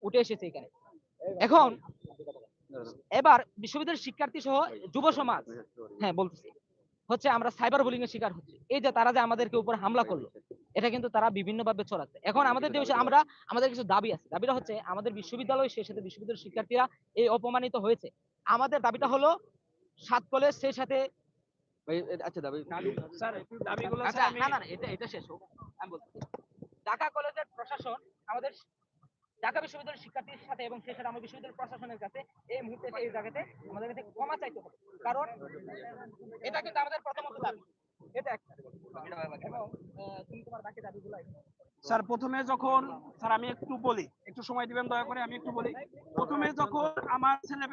উঠে এসেছে এখানে। এখন এবার বিশ্ববিদ্যালয়ের শিক্ষার্থী সহ যুব সমাজ, হ্যাঁ বলতেছি, হচ্ছে আমরা সাইবার বুলিং এর শিকার হচ্ছি। এই যে তারা যে আমাদেরকে উপর হামলা করলো, এটা কিন্তু তারা বিভিন্ন ভাবে ছড়াচ্ছে। এখন আমাদের যে বিষয়, আমাদের কিছু দাবি আছে। দাবিটা হচ্ছে আমাদের বিশ্ববিদ্যালয় সেই সাথে বিশ্ববিদ্যালয়ের শিক্ষার্থীরা এই অপমানিত হয়েছে। আমাদের দাবিটা হলো ৭ কলেজ সেই সাথে ভাই আচ্ছা দাবি স্যার একটু দাবিগুলো আচ্ছা স্যার আমি না এটা শেষ হোক। আমি বলছি ঢাকা কলেজের প্রশাসন আমাদের ঢাকা বিশ্ববিদ্যালয়ের শিক্ষার্থীর সাথে এবং সেই সাথে আমার বিশ্ববিদ্যালয় প্রশাসনের কাছে এই মুহূর্তে এই জায়গাতে আমাদের কাছে ক্ষমা চাইতে হবে। কারণ এটা কিন্তু আমাদের প্রথমত দাবি। এটা একটা। এবং তুমি তোমার বাকি দাবিগুলো স্যার প্রথমে যখন স্যার আমি একটু বলি, একটু সময় দিবেন দয়া করে, আমি একটু বলি। প্রথমে যখন আমার ছেলে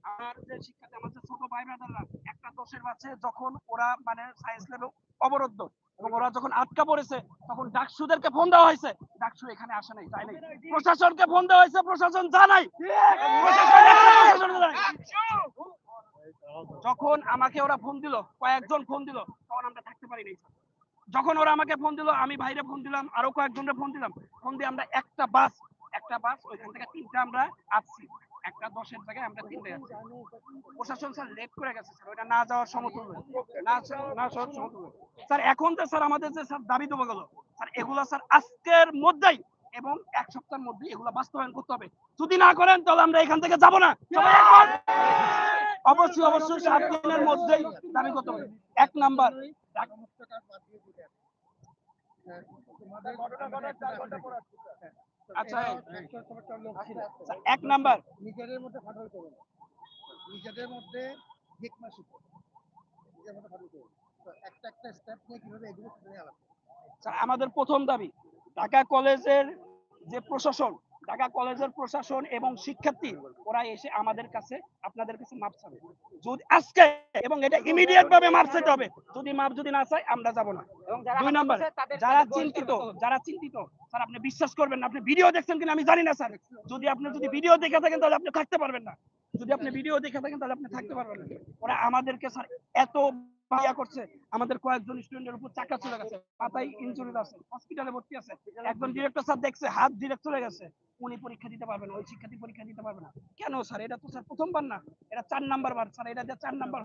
আমার যে শিক্ষার্থী, আমার যে ছোট ভাই ব্রাদাররা একটা 10-এর বাচ্চা, যখন ওরা মানে সায়েন্স ল্যাবে অবরুদ্ধ এবং ওরা যখন আটকা পড়েছে, তখন ডাকসুদেরকে ফোন দেওয়া হয়েছে। ডাকসু এখানে আসে নাই, তাই নাই। প্রশাসনকে ফোন দেওয়া হয়েছে, প্রশাসন জানাই। যখন আমাকে ওরা ফোন দিল, কয়েকজন ফোন দিল, তখন আমরা থাকতে পারি নাই। যখন ওরা আমাকে ফোন দিল, আমি বাইরে ফোন দিলাম, আরো কয়েকজনের ফোন দিলাম। ফোন দিয়ে আমরা একটা বাস ওইখান থেকে 3টা আমরা আসছি। একটা 10-এর জায়গায় আমরা 3টে আসছি। প্রশাসন স্যার লেট করে গেছে স্যার, ওইটা না যাওয়ার সমতুল্য, না যাওয়ার সমতুল্য। স্যার এখন তো স্যার আমাদের যে স্যার দাবি দেবো গেল স্যার, এগুলো স্যার আজকের মধ্যেই এবং 1 সপ্তাহের মধ্যে এগুলো বাস্তবায়ন করতে হবে। যদি না করেন তাহলে আমরা এখান থেকে যাব না। অবশ্যই 7 দিনের মধ্যেই দাবি করতে হবে। 1 নাম্বার, আচ্ছা 1 নাম্বার, নিজেদের মধ্যে ফাটল করো না, নিজেদের মধ্যে হিকমা শিখো, নিজেদের মধ্যে ফাটল করো। তো একটা স্টেপ নিয়ে কিভাবে এগুলো শুনে আলাদা। আমাদের প্রথম দাবি, ঢাকা কলেজের যে প্রশাসন, ঢাকা কলেজের প্রশাসন এবং শিক্ষার্থী ওরা এসে আমাদের কাছে, আপনাদের কাছে মাপ চাবে। যদি আজকে এবং এটা ইমিডিয়েট ভাবে মাপ চাইতে হবে। যদি মাপ যদি না চাই আমরা যাব না। 2 নাম্বার, যারা চিন্তিত স্যার, আপনি বিশ্বাস করবেন না, আপনি ভিডিও দেখছেন কিনা আমি জানি না স্যার। যদি ভিডিও দেখে থাকেন তাহলে আপনি থাকতে পারবেন না। যদি আপনি ভিডিও দেখে থাকেন তাহলে আপনি থাকতে পারবেন না। ওরা আমাদেরকে স্যার এত ভাইয়া করছে, আমাদের কয়েকজন স্টুডেন্টের উপর চাকা চলে গেছে, মাথায় ইনজুরি আছে, হসপিটালে ভর্তি আছে। একজন ডিরেক্টর স্যার দেখছে হাত ডিরেক্ট চলে গেছে, উনি পরীক্ষা দিতে পারবে না, ওই শিক্ষার্থী পরীক্ষা দিতে পারবে না। কেন স্যার? এটা তো স্যার প্রথমবার না, এটা 4 নাম্বার বার স্যার, এটা 4 নাম্বার।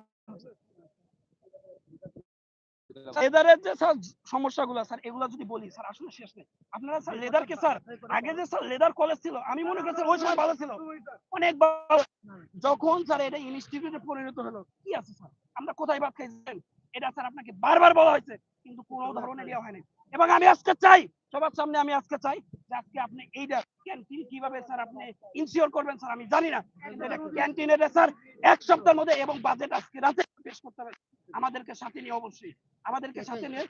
লেদারের যে স্যার সমস্যাগুলো স্যার, এগুলো যদি বলি স্যার আসলে শেষ নেই। আপনারা স্যার লেদারকে স্যার, আগে যে স্যার লেদার কলেজ ছিল, আমি মনে করি স্যার ওই সময় ভালো ছিল, অনেক ভালো। যখন স্যার এটা ইনস্টিটিউটে পরিণত হলো, কি আছে স্যার, আমরা কোথায় ভাত খাইছেন এটা স্যার আপনাকে বারবার বলা হয়েছে, কিন্তু কোনো ধরনের দেওয়া হয়নি। এবং আমি আজকে চাই, সবার সামনে আমি আজকে চাই যে আজকে আপনি এইটা ক্যান্টিন কিভাবে স্যার আপনি ইনশিওর করবেন স্যার আমি জানি না, কিন্তু এটা ক্যান্টিনের স্যার 1 সপ্তাহের মধ্যে এবং বাজেট আজকে রাতে পেশ করতে হবে। আমাদেরকে সাথে নিয়ে, অবশ্যই আমাদেরকে সাথে নিয়ে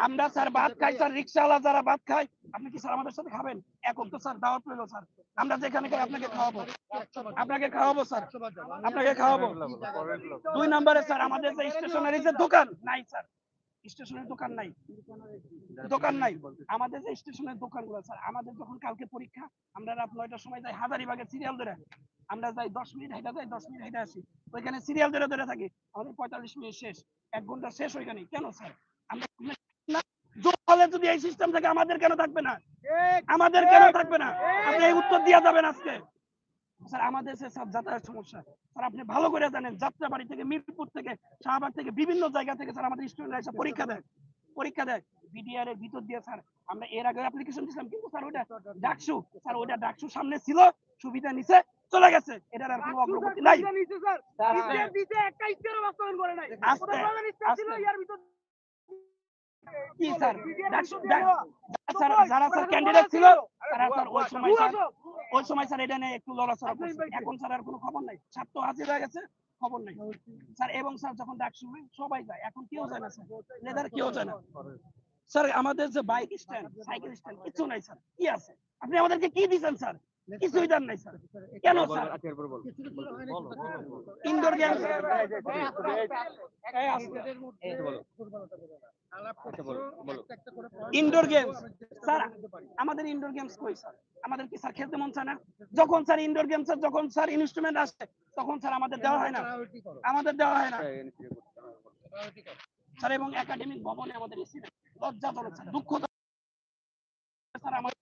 আমরা স্যার ভাত খাই স্যার, রিক্সাওয়ালা যারা ভাত খায়, আপনি কি স্যার আমাদের সাথে খাবেন? এখন তো স্যার দাওয়াত রইল স্যার, আমরা যেখানে খাই আপনাকে খাওয়াবো স্যার, আপনাকে খাওয়াবো। 2 নম্বরে স্যার আমাদের যে স্টেশনারি যে দোকান নাই স্যার, স্টেশনের দোকান নাই, আমাদের যে স্টেশনের দোকানগুলো স্যার, আমাদের যখন কালকে পরীক্ষা, আমরা রাত 9টার সময় যাই হাজারিবাগে সিরিয়াল ধরে, আমরা যাই 10 মিনিট হেঁটে যাই, 10 মিনিট হেঁটে আসি, ওইখানে সিরিয়াল ধরে থাকি, আমাদের 45 মিনিট শেষ, 1 ঘন্টা শেষ ওইখানে। কেন স্যার? আমরা যদি এই সিস্টেম থাকে আমাদের কেন থাকবে না? আপনি এই উত্তর দিয়ে যাবেন আজকে। স্যার আমাদের স্যার যাতায়াত সমস্যা স্যার, আপনি ভালো করে জানেন, যাত্রাবাড়ি থেকে, মিরপুর থেকে, শাহবাগ থেকে, বিভিন্ন জায়গা থেকে স্যার আমাদের স্টুডেন্টরা এসে পরীক্ষা দেয় বিডিআর এর ভিতর দিয়ে স্যার। আমরা এর আগে অ্যাপ্লিকেশন দিয়েছিলাম, কিন্তু স্যার ওইটা ডাকসু সামনে ছিল, সুবিধা নিছে, চলে গেছে, এটার আর কোনো অগ্রগতি নাই। কি স্যার, যারা স্যার ক্যান্ডিডেট ছিল তারা স্যার ওই সময় স্যার এটা নিয়ে একটু লড়াচড়া করছে, এখন স্যার আর কোনো খবর নাই, ছাত্র হাজির হয়ে গেছে, খবর নাই স্যার। এবং স্যার যখন ডাকসু সবাই যায়, এখন কেউ যায় না স্যার, লেদার কেউ যায় না স্যার। আমাদের যে বাইক স্ট্যান্ড, সাইকেল স্ট্যান্ড কিছু নাই স্যার। কি আছে? আপনি আমাদেরকে কি দিচ্ছেন স্যার? কিছুই দেন নাই স্যার। কেন sir? Indoor games, indoor games sir, আমাদের ইনডোর গেমস কই স্যার? আমাদের কি স্যার খেলতে মন চায় না? যখন স্যার ইনডোর গেমস, যখন স্যার ইনস্ট্রুমেন্ট আসে, তখন স্যার আমাদের দেওয়া হয় না স্যার। এবং একাডেমিক ভবনে আমাদের এসি, লজ্জাজনক স্যার, দুঃখ স্যার, আমাদের